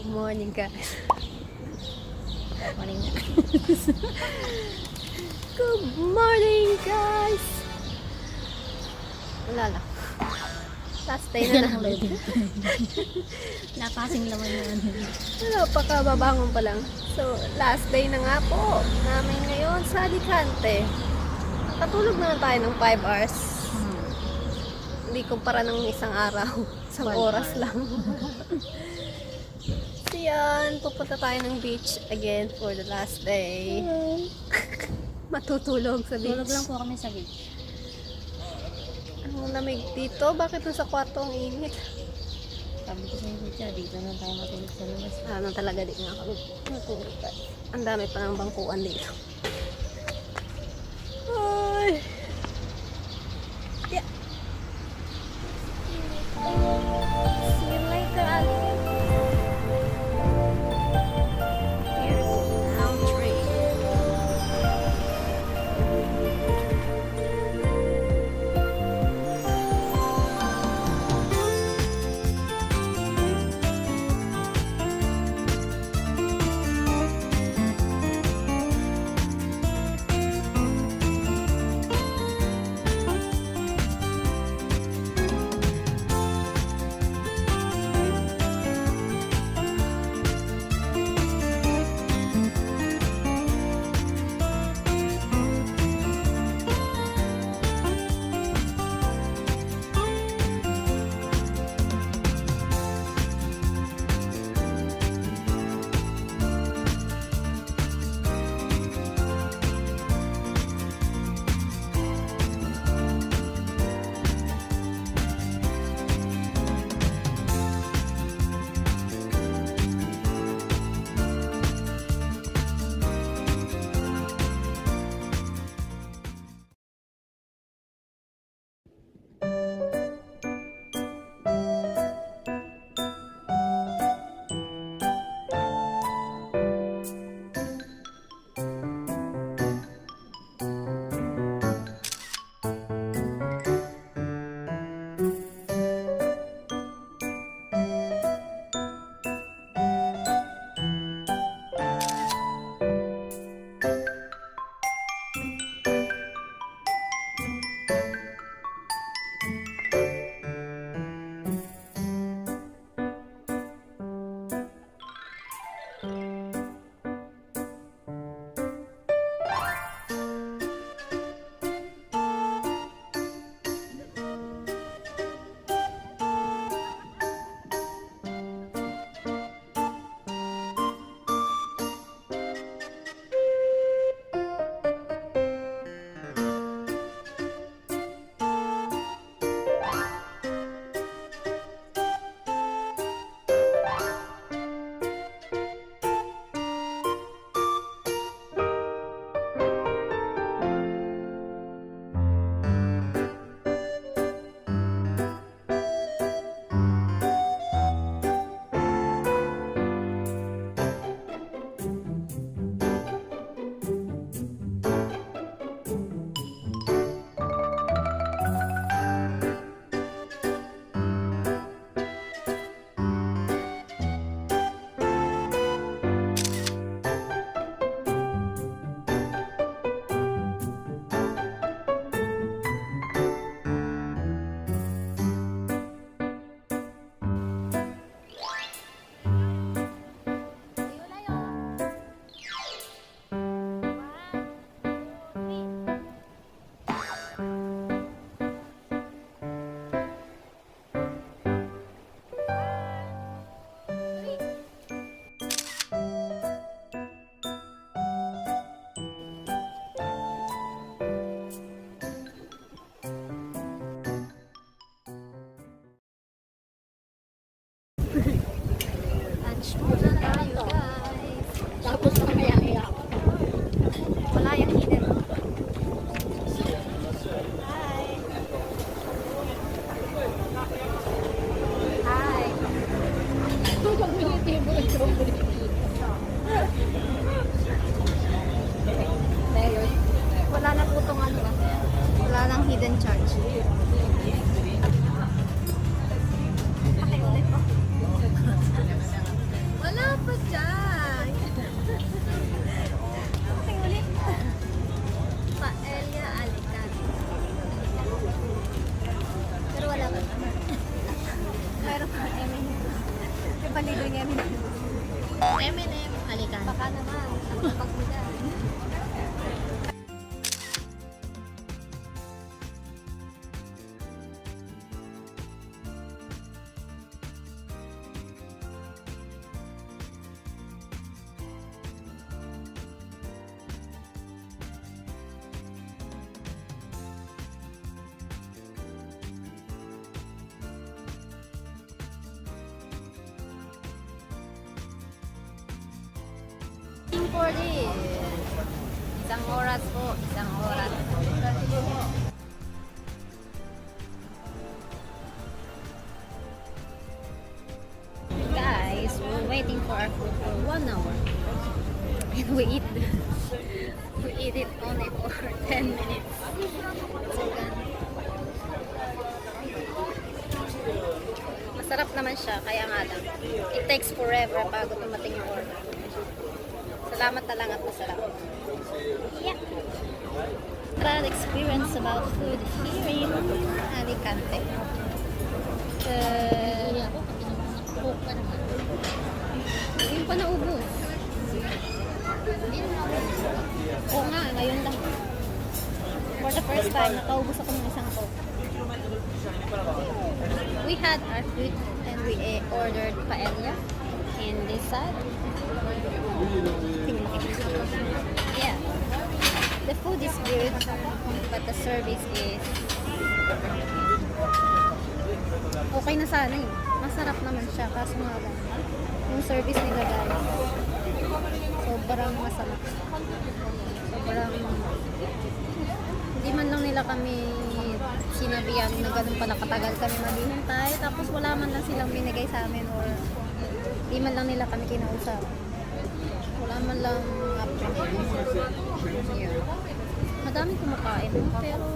Good morning, guys. Morning. Good morning, guys. Wala lang. Last day na Yan ang namin. loading time. Napasing laman na ano. Wala pa, kababangon pa lang. So, last day na nga po namin ngayon sa Alicante. Nakatulog na tayo ng 5 hours. Hindi kumpara ng isang araw. Isang 1 oras hour. lang. So yan, pupunta tayo ng beach again for the last day. Matutulog sa beach. Tulog lang po kami sa beach. Ang lamig dito. Bakit dun sa kwarto ang init? Sabi ko sa inyo, teacher, dito na tayo matulog sa labas. Ano talaga di nga kami matulog tayo. Ang dami pa ng bangkuan dito. Ay! Yeah. See you later, Alvin. Beautiful palm tree. Paligoy nga rin. M&M, halikan. Baka naman. Ang kapag mo dyan. For this. Isang oras po. Isang oras. Guys, we're waiting for our food for 1 hour. And we eat it only for 10 minutes. So, masarap naman siya, kaya nga lang. It takes forever bago dumating yung order. Salamat na lang at masarap. Yeah. Proud experience about food here in Alicante. Coke pa naman. Yung pa naubos. Hindi na naubos. Oo nga, ngayon lang. For the first time, nakaubos ako ng isang Coke. We had our food and we ordered paella. And this side. Yeah. The food is good, but the service is okay na sana eh. Masarap naman siya, kaso nga lang yung service nila guys sobrang masama. Sobrang hindi man lang nila kami sinabihan na ganun pala katagal kami maghihintay, tapos wala man lang silang binigay sa amin or hindi man lang nila kami kinausap. Wala man lang update. Yeah. Madami kumakain, pero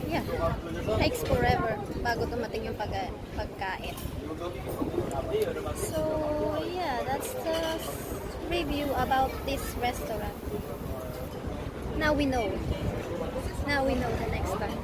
yeah, takes forever bago dumating yung pagkain. So yeah, that's the review about this restaurant. Now we know the next time.